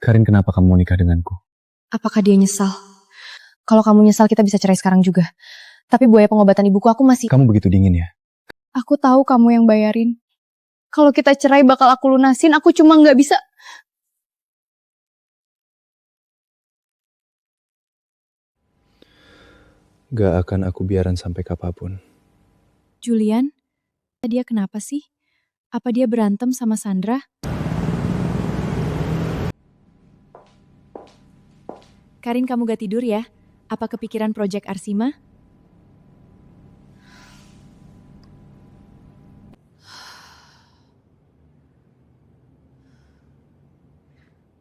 Karin, kenapa kamu mau nikah denganku? Apakah dia nyesal? Kalau kamu nyesal kita bisa cerai sekarang juga. Tapi biaya pengobatan ibuku aku masih... Kamu begitu dingin ya? Aku tahu kamu yang bayarin. Kalau kita cerai bakal aku lunasin, aku cuma nggak bisa... Gak akan aku biarin sampai kapanpun. Julian, dia kenapa sih? Apa dia berantem sama Sandra? Karin, kamu gak tidur ya? Apa kepikiran proyek Arsima?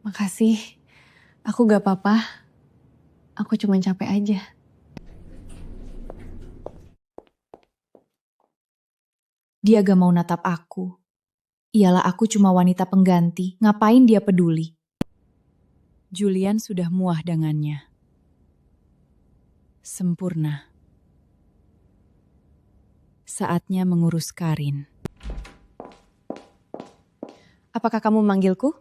Makasih. Aku gak apa-apa. Aku cuma capek aja. Dia gak mau natap aku. Iyalah aku cuma wanita pengganti. Ngapain dia peduli? Julian sudah muah dengannya. Sempurna. Saatnya mengurus Karin. Apakah kamu memanggilku?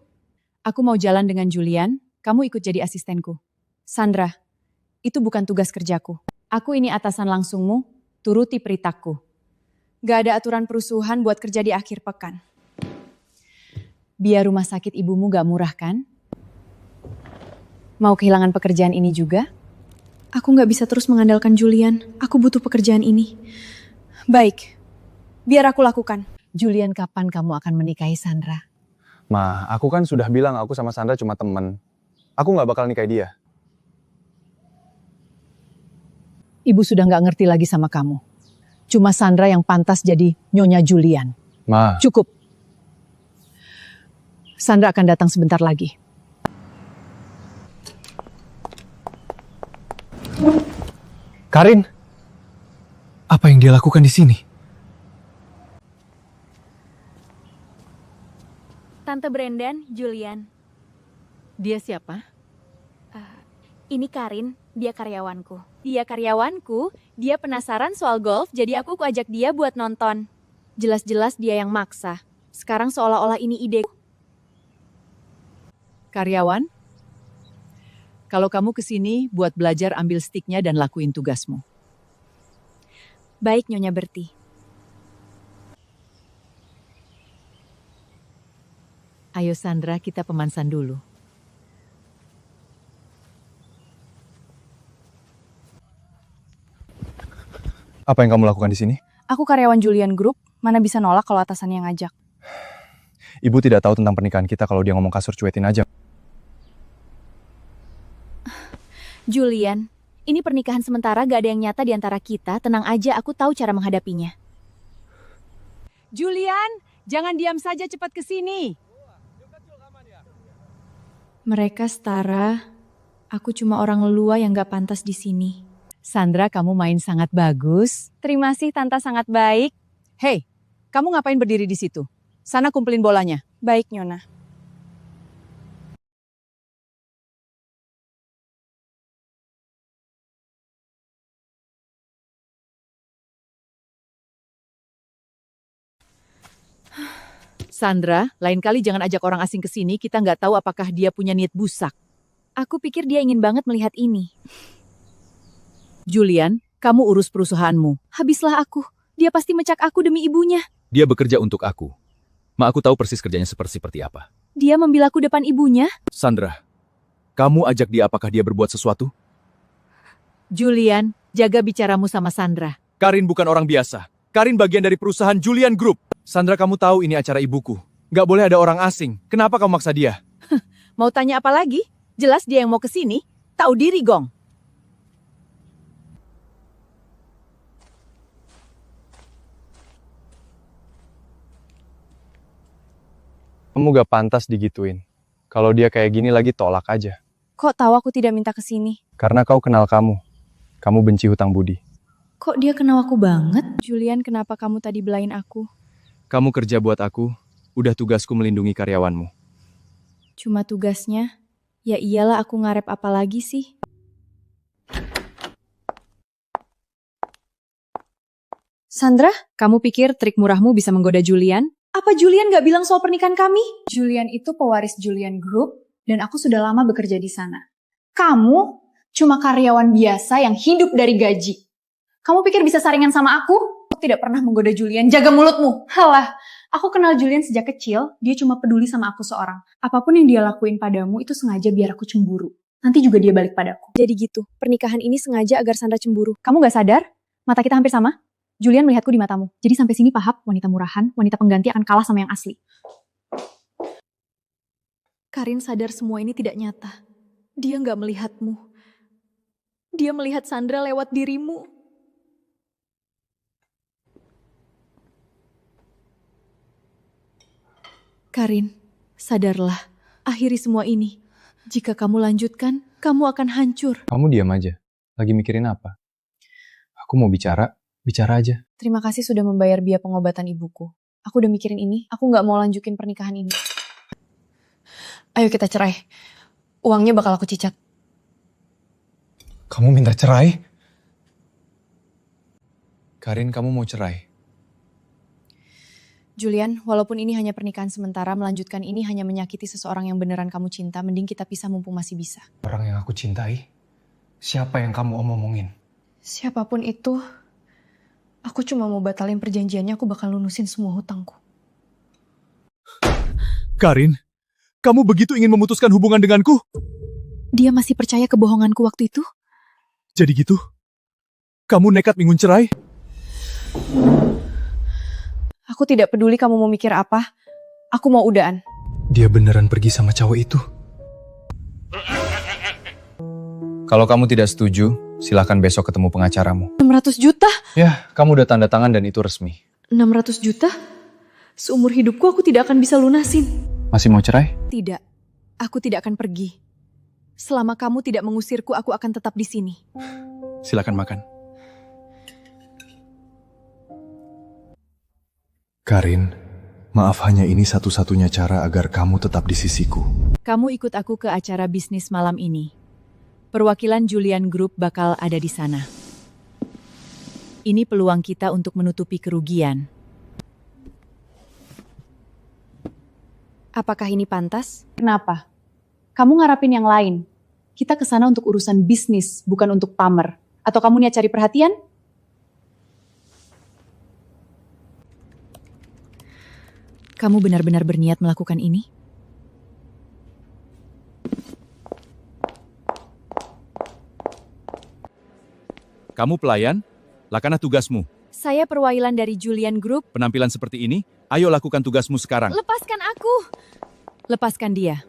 Aku mau jalan dengan Julian, kamu ikut jadi asistenku. Sandra, itu bukan tugas kerjaku. Aku ini atasan langsungmu, turuti perintahku. Gak ada aturan perusuhan buat kerja di akhir pekan. Biar rumah sakit ibumu gak murah kan? Mau kehilangan pekerjaan ini juga? Aku gak bisa terus mengandalkan Julian. Aku butuh pekerjaan ini. Baik, biar aku lakukan. Julian, kapan kamu akan menikahi Sandra? Ma, aku kan sudah bilang aku sama Sandra cuma temen. Aku gak bakal nikahi dia. Ibu sudah gak ngerti lagi sama kamu. Cuma Sandra yang pantas jadi Nyonya Julian. Ma. Cukup. Sandra akan datang sebentar lagi. Karin, apa yang dia lakukan di sini? Tante Brendan, Julian. Dia siapa? Ini Karin, dia karyawanku. Dia karyawanku, dia penasaran soal golf, jadi aku ajak dia buat nonton. Jelas-jelas dia yang maksa. Sekarang seolah-olah ini ide. Karyawan? Kalau kamu kesini buat belajar ambil sticknya dan lakuin tugasmu. Baik, Nyonya Berti. Ayo Sandra, kita pemansan dulu. Apa yang kamu lakukan di sini? Aku karyawan Julian Group, mana bisa nolak kalau atasan yang ngajak. Ibu tidak tahu tentang pernikahan kita kalau dia ngomong kasar, cuetin aja. Julian, ini pernikahan sementara, gak ada yang nyata di antara kita. Tenang aja, aku tahu cara menghadapinya. Julian, jangan diam saja, cepat ke sini. Mereka setara. Aku cuma orang lelua yang gak pantas di sini. Sandra, kamu main sangat bagus. Terima kasih, Tante sangat baik. Hei, kamu ngapain berdiri di situ? Sana kumpulin bolanya. Baik, Nyona. Sandra, lain kali jangan ajak orang asing ke sini, kita nggak tahu apakah dia punya niat busak. Aku pikir dia ingin banget melihat ini. Julian, kamu urus perusahaanmu. Habislah aku. Dia pasti mecak aku demi ibunya. Dia bekerja untuk aku. Ma, aku tahu persis kerjanya seperti apa. Dia membilaku depan ibunya. Sandra, kamu ajak dia, apakah dia berbuat sesuatu? Julian, jaga bicaramu sama Sandra. Karin bukan orang biasa. Karin bagian dari perusahaan Julian Group. Sandra, kamu tahu ini acara ibuku. Nggak boleh ada orang asing. Kenapa kamu maksa dia? Mau tanya apa lagi? Jelas dia yang mau ke sini. Tahu diri, Gong. Kamu gak pantas digituin. Kalau dia kayak gini lagi, tolak aja. Kok tahu aku tidak minta ke sini? Karena kau kenal kamu. Kamu benci hutang budi. Kok dia kenal aku banget? Julian, kenapa kamu tadi belain aku? Kamu kerja buat aku. Udah tugasku melindungi karyawanmu. Cuma tugasnya? Ya iyalah, aku ngarep apa lagi sih? Sandra, kamu pikir trik murahmu bisa menggoda Julian? Apa Julian gak bilang soal pernikahan kami? Julian itu pewaris Julian Group dan aku sudah lama bekerja di sana. Kamu cuma karyawan biasa yang hidup dari gaji. Kamu pikir bisa saringan sama aku? Aku tidak pernah menggoda Julian, jaga mulutmu. Halah, aku kenal Julian sejak kecil, dia cuma peduli sama aku seorang. Apapun yang dia lakuin padamu itu sengaja biar aku cemburu. Nanti juga dia balik padaku. Jadi gitu, pernikahan ini sengaja agar Sandra cemburu. Kamu gak sadar? Mata kita hampir sama. Julian melihatku di matamu. Jadi sampai sini paham, wanita murahan, wanita pengganti akan kalah sama yang asli. Karin sadar semua ini tidak nyata. Dia nggak melihatmu. Dia melihat Sandra lewat dirimu. Karin, sadarlah. Akhiri semua ini. Jika kamu lanjutkan, kamu akan hancur. Kamu diam aja. Lagi mikirin apa? Aku mau bicara aja. Terima kasih sudah membayar biaya pengobatan ibuku. Aku udah mikirin ini, aku gak mau lanjutin pernikahan ini. Ayo kita cerai. Uangnya bakal aku cicat. Kamu minta cerai? Karin, kamu mau cerai? Julian, walaupun ini hanya pernikahan sementara, melanjutkan ini hanya menyakiti seseorang yang beneran kamu cinta, mending kita pisah mumpung masih bisa. Orang yang aku cintai? Siapa yang kamu omongin? Siapapun itu, aku cuma mau batalin perjanjiannya, aku bakal lunusin semua hutangku. Karin, kamu begitu ingin memutuskan hubungan denganku? Dia masih percaya kebohonganku waktu itu? Jadi gitu? Kamu nekat ingin cerai? Aku tidak peduli kamu mau mikir apa, aku mau udahan. Dia beneran pergi sama cowok itu? Kalau kamu tidak setuju, silahkan besok ketemu pengacaramu. 600 juta? Ya, kamu udah tanda tangan dan itu resmi. 600 juta? Seumur hidupku aku tidak akan bisa lunasin. Masih mau cerai? Tidak, aku tidak akan pergi. Selama kamu tidak mengusirku, aku akan tetap di sini. Silakan makan. Karin, maaf hanya ini satu-satunya cara agar kamu tetap di sisiku. Kamu ikut aku ke acara bisnis malam ini. Perwakilan Julian Group bakal ada di sana. Ini peluang kita untuk menutupi kerugian. Apakah ini pantas? Kenapa? Kamu ngarapin yang lain. Kita ke sana untuk urusan bisnis, bukan untuk pamer. Atau kamu niat cari perhatian? Kamu benar-benar berniat melakukan ini? Kamu pelayan, lakukanlah tugasmu. Saya perwakilan dari Julian Group. Penampilan seperti ini, ayo lakukan tugasmu sekarang. Lepaskan aku! Lepaskan dia.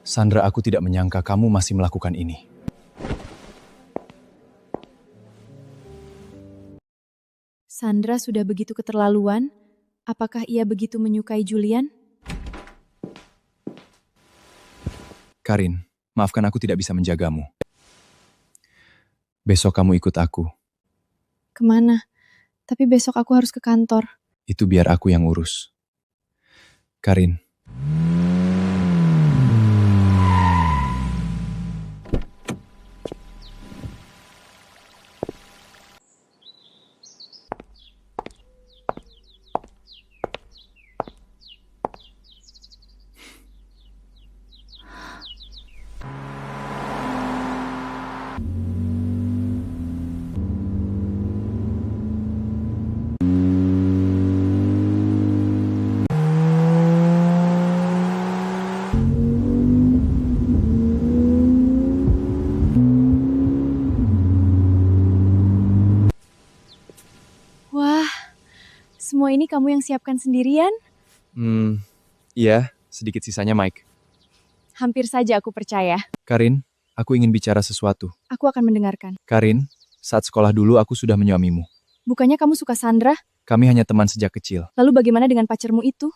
Sandra, aku tidak menyangka kamu masih melakukan ini. Sandra sudah begitu keterlaluan. Apakah ia begitu menyukai Julian? Karin, maafkan aku tidak bisa menjagamu. Besok kamu ikut aku. Kemana? Tapi besok aku harus ke kantor. Itu biar aku yang urus. Karin. Wah, semua ini kamu yang siapkan sendirian? Iya, sedikit sisanya Mike. Hampir saja aku percaya. Karin, aku ingin bicara sesuatu. Aku akan mendengarkan. Karin, saat sekolah dulu aku sudah menyuamimu. Bukannya kamu suka Sandra? Kami hanya teman sejak kecil. Lalu bagaimana dengan pacarmu itu?